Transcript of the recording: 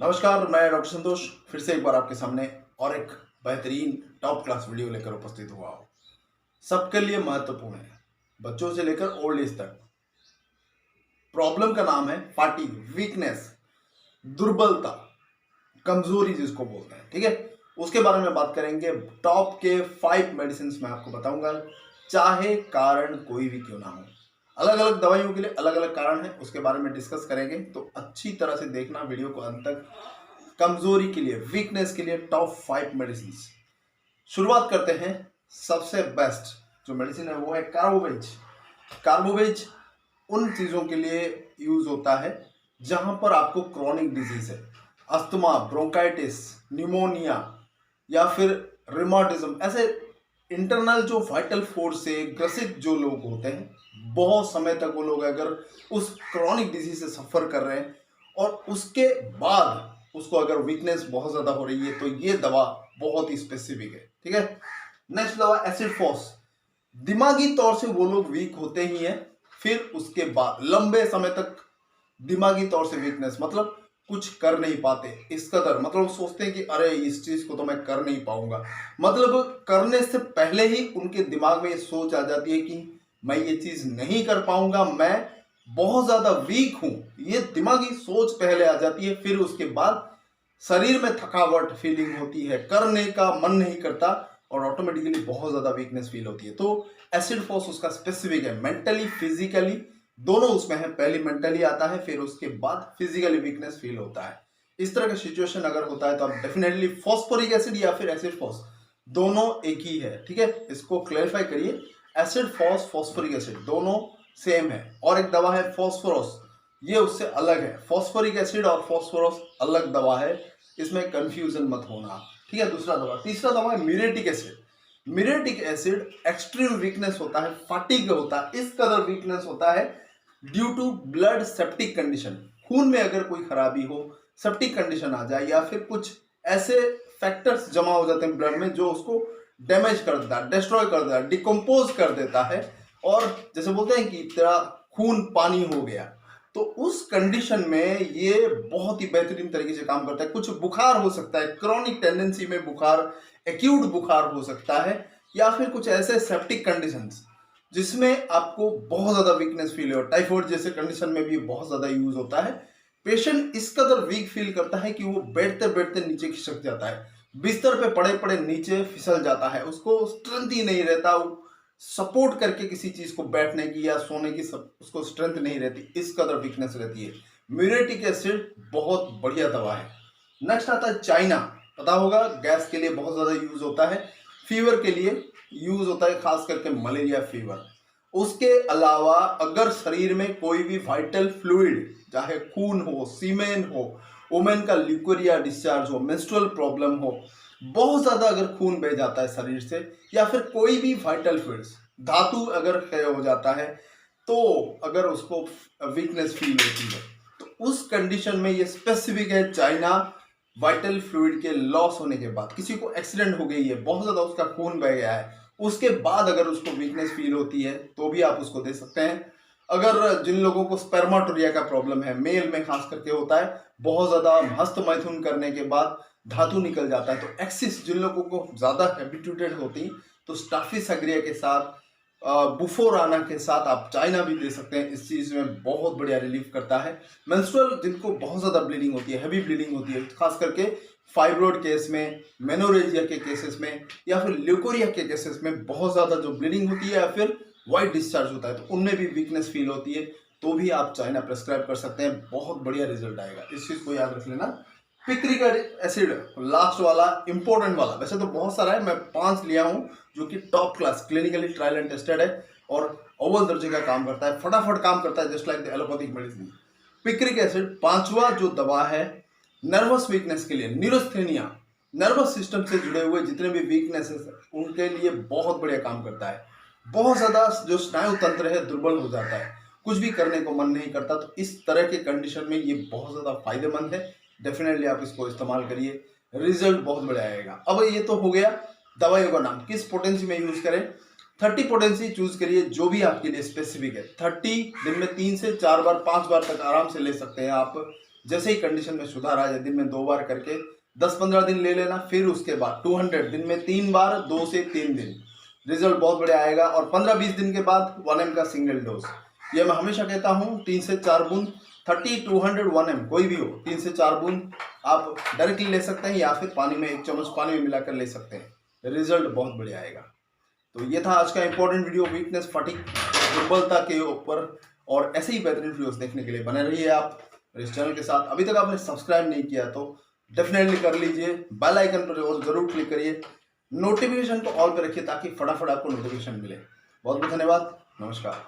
नमस्कार, मैं डॉक्टर संतोष फिर से एक बार आपके सामने और एक बेहतरीन टॉप क्लास वीडियो लेकर उपस्थित हुआ हूँ। सबके लिए महत्वपूर्ण है, बच्चों से लेकर ओल्ड एज तक। प्रॉब्लम का नाम है फाटीग, वीकनेस, दुर्बलता, कमजोरी जिसको बोलते हैं। ठीक है, उसके बारे में बात करेंगे। टॉप के 5 मेडिसिन मैं आपको बताऊंगा, चाहे कारण कोई भी क्यों ना हो। अलग अलग दवाइयों के लिए अलग अलग कारण है, उसके बारे में डिस्कस करेंगे। तो अच्छी तरह से देखना वीडियो को अंत तक। कमजोरी के लिए, वीकनेस के लिए टॉप 5 मेडिसिन। शुरुआत करते हैं। सबसे बेस्ट जो मेडिसिन है वो है कार्बोवेज। कार्बोवेज उन चीजों के लिए यूज होता है जहां पर आपको क्रॉनिक डिजीज है, अस्थमा, ब्रोंकाइटिस, निमोनिया या फिर रिमाटिज्म, ऐसे इंटरनल जो वाइटल फोर्स से ग्रसित जो लोग होते हैं, बहुत समय तक वो लोग अगर उस क्रॉनिक डिजीज से सफर कर रहे हैं और उसके बाद उसको अगर वीकनेस बहुत ज्यादा हो रही है, तो ये दवा बहुत ही स्पेसिफिक है। ठीक है, नेक्स्ट दवा एसिड फॉस। दिमागी तौर से वो लोग वीक होते ही हैं, फिर उसके बाद लंबे समय तक दिमागी तौर से वीकनेस, मतलब कुछ कर नहीं पाते इस कदर, मतलब सोचते हैं कि अरे इस चीज को तो मैं कर नहीं पाऊंगा, मतलब करने से पहले ही उनके दिमाग में ये सोच आ जाती है कि मैं ये चीज नहीं कर पाऊंगा, मैं बहुत ज्यादा वीक हूं, ये दिमागी सोच पहले आ जाती है। फिर उसके बाद शरीर में थकावट फीलिंग होती है, करने का मन नहीं करता और ऑटोमेटिकली बहुत ज्यादा वीकनेस फील होती है। तो एसिड फॉस उसका स्पेसिफिक है, मेंटली फिजिकली दोनों उसमें है। पहले मेंटली आता है, फिर उसके बाद फिजिकली वीकनेस फील होता है। इस तरह का सिचुएशन अगर होता है तो आप डेफिनेटली फॉस्फोरिक एसिड या फिर एसिड फॉस, दोनों एक ही है। ठीक है, इसको क्लैरिफाई करिए। एसिड फॉस, फॉस्फोरिक एसिड दोनों सेम है। और एक दवा है फॉस्फोरस, ये उससे अलग है। फॉस्फोरिक एसिड और फॉस्फोरस अलग दवा है, इसमें कंफ्यूजन मत होना। ठीक है, दूसरा दवा, तीसरा दवा है muriatic acid. Muriatic acid extreme weakness होता है, फाटीग होता है, इस कदर वीकनेस होता है due to blood septic condition. खून में अगर कोई खराबी हो, सेप्टिक कंडीशन आ जाए, या फिर कुछ ऐसे फैक्टर्स जमा हो जाते हैं ब्लड में जो उसको डैमेज कर देता है, डिस्ट्रॉय कर देता है, डिकम्पोज कर देता है, और जैसे बोलते हैं कि तेरा खून पानी हो गया, तो उस कंडीशन में ये बहुत ही बेहतरीन तरीके से काम करता है। कुछ बुखार हो सकता है, क्रॉनिक टेंडेंसी में बुखार, एक्यूट बुखार हो सकता है, या फिर कुछ ऐसे सेप्टिक कंडीशंस जिसमें आपको बहुत ज्यादा वीकनेस फील हो। टाइफाइड जैसे कंडीशन में भी बहुत ज्यादा यूज होता है। पेशेंट इस कदर वीक फील करता है कि वो बैठते बैठते नीचे खिसक जाता है, बिस्तर पे पड़े पड़े नीचे फिसल जाता है, उसको स्ट्रेंथ ही नहीं रहता, सपोर्ट करके किसी चीज को बैठने की या सोने की उसको स्ट्रेंथ नहीं रहती, इस कदर वीकनेस रहती है। म्यूरेटिक एसिड बहुत बढ़िया दवा है। नेक्स्ट आता है चाइना। पता होगा गैस के लिए बहुत ज्यादा यूज होता है, फीवर के लिए यूज होता है, खास करके मलेरिया फीवर। उसके अलावा अगर शरीर में कोई भी वाइटल फ्लूइड, चाहे खून हो, सीमेन हो, वुमेन का लिक्विरिया डिस्चार्ज हो, मेंस्ट्रुअल प्रॉब्लम हो, बहुत ज्यादा अगर खून बह जाता है शरीर से, या फिर कोई भी वाइटल फ्लूइड्स, धातु अगर क्षय हो जाता है, तो अगर उसको वीकनेस फील होती है, तो उस कंडीशन में ये स्पेसिफिक है चाइना। वाइटल फ्लूइड के लॉस होने के बाद, किसी को एक्सीडेंट हो गई है, बहुत ज्यादा उसका खून बह गया है, उसके बाद अगर उसको वीकनेस फील होती है तो भी आप उसको दे सकते हैं। अगर जिन लोगों को स्पर्माटोरिया का प्रॉब्लम है, मेल में खास करके होता है, बहुत ज्यादा हस्त मैथुन करने के बाद धातु निकल जाता है, तो एक्सिस जिन लोगों को ज्यादा हैबिट्यूटेड होती, तो स्टाफिसाग्रिया के साथ, बुफोराना के साथ आप चाइना भी दे सकते हैं। इस चीज में बहुत बढ़िया रिलीफ करता है। मेंस्ट्रुअल जिनको बहुत ज्यादा ब्लीडिंग होती है, हैवी ब्लीडिंग होती है, खास करके फाइब्रोइड केस में, मेनोरेजिया के केसेस में, या फिर ल्यूकोरिया के केसेस में बहुत ज्यादा जो ब्लीडिंग होती है या फिर वाइट डिस्चार्ज होता है, तो उनमें भी वीकनेस फील होती है, तो भी आप चाइना प्रेस्क्राइब कर सकते हैं, बहुत बढ़िया रिजल्ट आएगा। इस चीज को याद रख लेना। पिक्रिक एसिड लास्ट वाला, इंपॉर्टेंट वाला, वैसे तो बहुत सारा है, मैं 5 लिया हूं जो कि top class clinically trial and tested है और अव्वल दर्जे का काम करता है, फटाफट काम करता है, just like the allopathic medicine. Picric acid 5वां जो दवा है नर्वस वीकनेस के लिए, न्यूरोस्थेनिया, नर्वस सिस्टम से जुड़े हुए जितने भी वीकनेसेस उनके लिए बहुत बढ़िया काम करता है। बहुत ज्यादा जो स्नायु तंत्र है दुर्बल हो जाता है, कुछ भी करने को मन नहीं करता, तो इस तरह के कंडीशन में ये बहुत ज्यादा फायदेमंद है। डेफिनेटली आप इसको इस्तेमाल करिए, रिजल्ट बहुत बढ़िया आएगा। अब ये तो हो गया दवाइयों का नाम, किस पोटेंसी में यूज करें। 30 पोटेंसी चूज करिए जो भी आपके लिए स्पेसिफिक है। 30 दिन में 3 से 4 बार 5 बार तक आराम से ले सकते हैं आप। जैसे ही कंडीशन में सुधार आ जाए, दिन में 2 बार करके 10-15 दिन ले लेना, फिर उसके बाद 200 दिन में 3 बार 2 से 3 दिन, रिजल्ट बहुत बढ़िया आएगा। और 15-20 दिन के बाद 1 mg का सिंगल डोज, ये मैं हमेशा कहता हूँ 3 से 4 बूंद 30-200 1 mg कोई भी हो, 3 से 4 बूंद आप डायरेक्टली ले सकते हैं या फिर पानी में 1 चम्मच पानी में मिलाकर ले सकते हैं, रिजल्ट बहुत बढ़िया आएगा। तो ये था आज का इंपॉर्टेंट वीडियो वीकनेस, फटीग, दुर्बलता के ऊपर। और ऐसे ही बेहतरीन वीडियोस देखने के लिए बने रहिए आप इस चैनल के साथ। अभी तक आपने सब्सक्राइब नहीं किया तो डेफिनेटली कर लीजिए, बेल आइकन पर और जरूर क्लिक करिए, नोटिफिकेशन को ऑल पे रखिए ताकि फटाफट आपको नोटिफिकेशन मिले। बहुत बहुत धन्यवाद, नमस्कार।